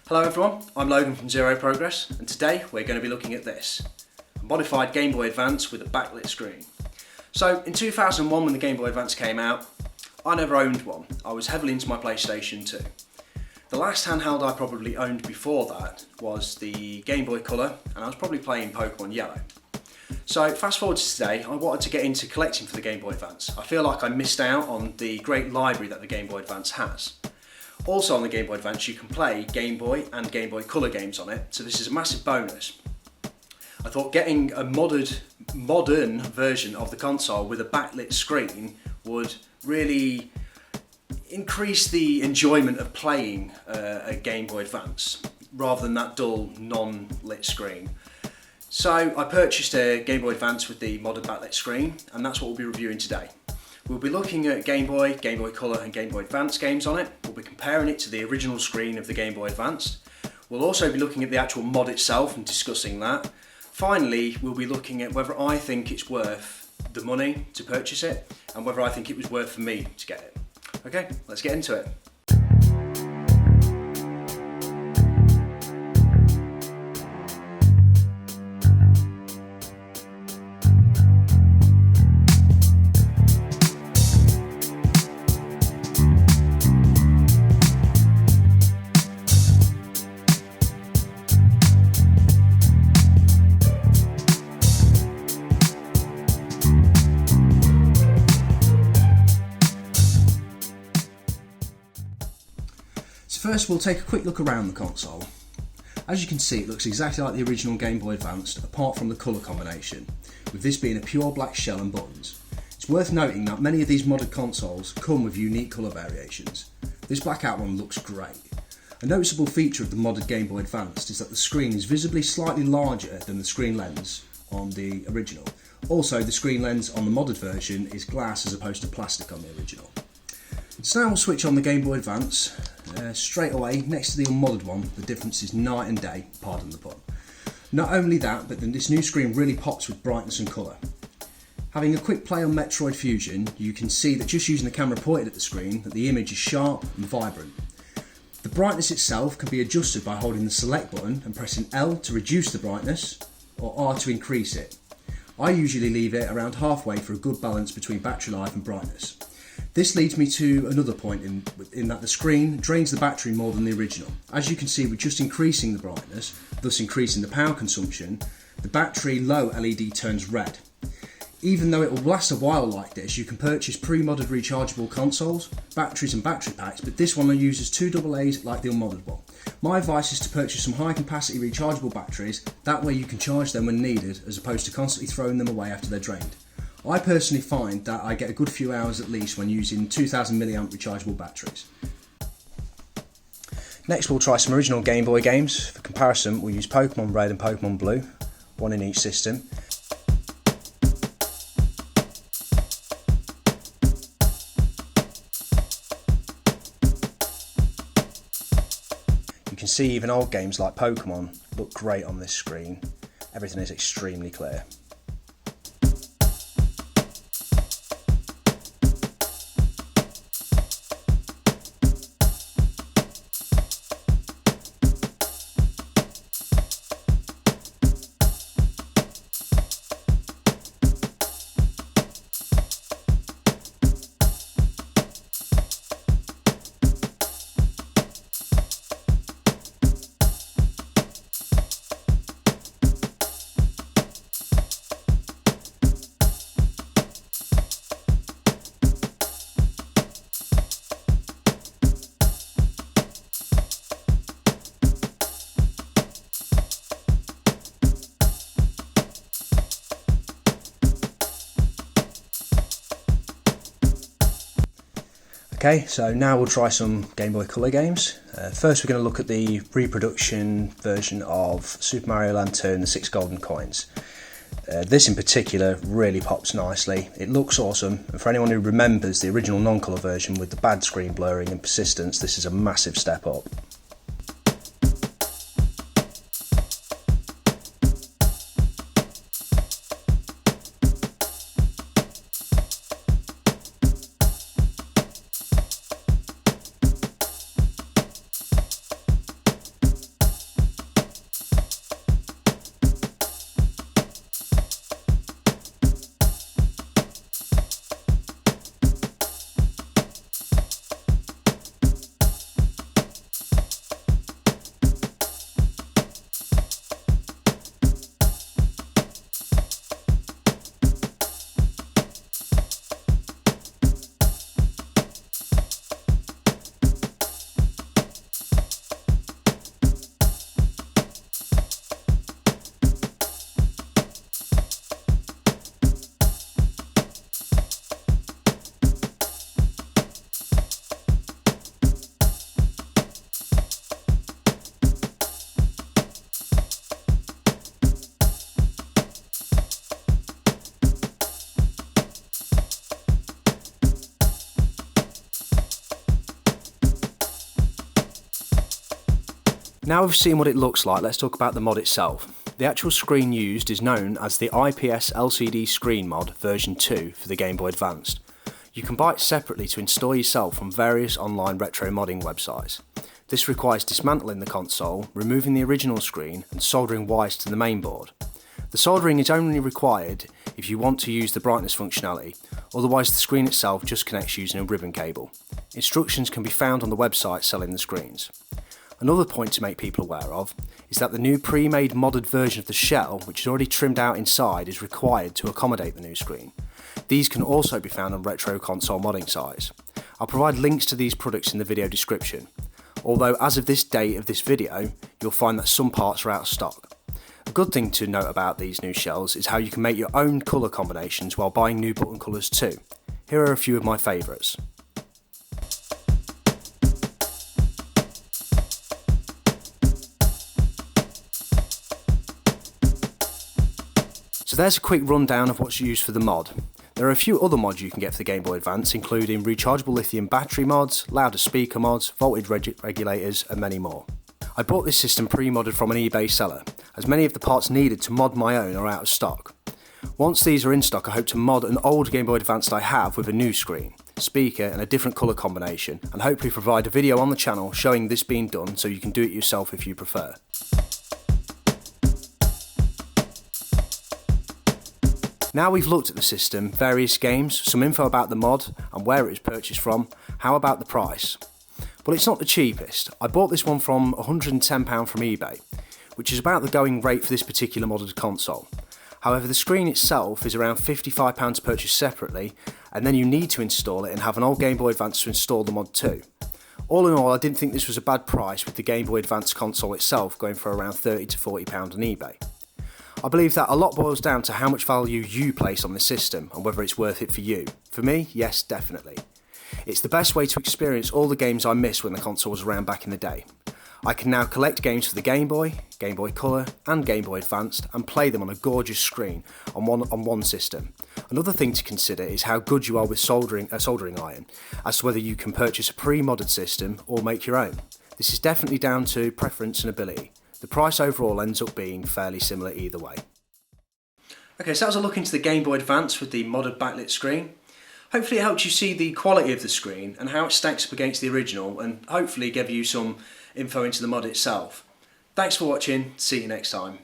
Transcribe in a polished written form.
Hello everyone, I'm Logan from Zero Progress, and today we're going to be looking at this, a modified Game Boy Advance with a backlit screen. So in 2001 when the Game Boy Advance came out, I never owned one. I was heavily into my PlayStation 2. The last handheld I probably owned before that was the Game Boy Color, and I was probably playing Pokemon Yellow. So fast forward to today, I wanted to get into collecting for the Game Boy Advance. I feel like I missed out on the great library that the Game Boy Advance has. Also on the Game Boy Advance you can play Game Boy and Game Boy Color games on it, so this is a massive bonus. I thought getting a modern version of the console with a backlit screen would really increase the enjoyment of playing a Game Boy Advance rather than that dull non-lit screen. So I purchased a Game Boy Advance with the modded backlit screen, and that's what we'll be reviewing today. We'll be looking at Game Boy Color and Game Boy Advance games on it. We'll be comparing it to the original screen of the Game Boy Advance. We'll also be looking at the actual mod itself and discussing that. Finally, we'll be looking at whether I think it's worth the money to purchase it and whether I think it was worth for me to get it. Okay, let's get into it. First, we'll take a quick look around the console. As you can see, it looks exactly like the original Game Boy Advance, apart from the colour combination, with this being a pure black shell and buttons. It's worth noting that many of these modded consoles come with unique colour variations. This blackout one looks great. A noticeable feature of the modded Game Boy Advance is that the screen is visibly slightly larger than the screen lens on the original. Also, the screen lens on the modded version is glass as opposed to plastic on the original. So now we'll switch on the Game Boy Advance. Straight away, next to the unmodded one, the difference is night and day, pardon the pun. Not only that, but then this new screen really pops with brightness and colour. Having a quick play on Metroid Fusion, you can see that just using the camera pointed at the screen, that the image is sharp and vibrant. The brightness itself can be adjusted by holding the select button and pressing L to reduce the brightness, or R to increase it. I usually leave it around halfway for a good balance between battery life and brightness. This leads me to another point in that the screen drains the battery more than the original. As you can see, with just increasing the brightness, thus increasing the power consumption, the battery low LED turns red. Even though it will last a while like this, you can purchase pre-modded rechargeable consoles, batteries and battery packs, but this one uses two AA's like the unmodded one. My advice is to purchase some high capacity rechargeable batteries, that way you can charge them when needed as opposed to constantly throwing them away after they're drained. I personally find that I get a good few hours at least when using 2000 mAh rechargeable batteries. Next we'll try some original Game Boy games. For comparison, we'll use Pokemon Red and Pokemon Blue, one in each system. You can see even old games like Pokemon look great on this screen. Everything is extremely clear. Okay, so now we'll try some Game Boy Color games. First we're going to look at the reproduction version of Super Mario Land 2 and the 6 Golden Coins. This in particular really pops nicely. It looks awesome, and for anyone who remembers the original non-colour version with the bad screen blurring and persistence, this is a massive step up. Now we've seen what it looks like, let's talk about the mod itself. The actual screen used is known as the IPS LCD Screen Mod version 2 for the Game Boy Advanced. You can buy it separately to install yourself from various online retro modding websites. This requires dismantling the console, removing the original screen and soldering wires to the main board. The soldering is only required if you want to use the brightness functionality, otherwise the screen itself just connects using a ribbon cable. Instructions can be found on the website selling the screens. Another point to make people aware of is that the new pre-made modded version of the shell, which is already trimmed out inside, is required to accommodate the new screen. These can also be found on retro console modding sites. I'll provide links to these products in the video description. Although as of this date of this video, you'll find that some parts are out of stock. A good thing to note about these new shells is how you can make your own colour combinations while buying new button colours too. Here are a few of my favourites. So there's a quick rundown of what's used for the mod. There are a few other mods you can get for the Game Boy Advance, including rechargeable lithium battery mods, louder speaker mods, voltage regulators and many more. I bought this system pre-modded from an eBay seller, as many of the parts needed to mod my own are out of stock. Once these are in stock, I hope to mod an old Game Boy Advance I have with a new screen, speaker and a different colour combination, and hopefully provide a video on the channel showing this being done so you can do it yourself if you prefer. Now we've looked at the system, various games, some info about the mod and where it was purchased from, how about the price? Well, it's not the cheapest. I bought this one from £110 from eBay, which is about the going rate for this particular modded console. However, the screen itself is around £55 to purchase separately, and then you need to install it and have an old Game Boy Advance to install the mod too. All in all, I didn't think this was a bad price with the Game Boy Advance console itself going for around £30 to £40 on eBay. I believe that a lot boils down to how much value you place on the system and whether it's worth it for you. For me, yes, definitely. It's the best way to experience all the games I missed when the console was around back in the day. I can now collect games for the Game Boy Color and Game Boy Advanced and play them on a gorgeous screen on one system. Another thing to consider is how good you are with soldering iron, as to whether you can purchase a pre-modded system or make your own. This is definitely down to preference and ability. The price overall ends up being fairly similar either way. Okay, so that was a look into the Game Boy Advance with the modded backlit screen. Hopefully it helped you see the quality of the screen and how it stacks up against the original, and hopefully gave you some info into the mod itself. Thanks for watching, see you next time.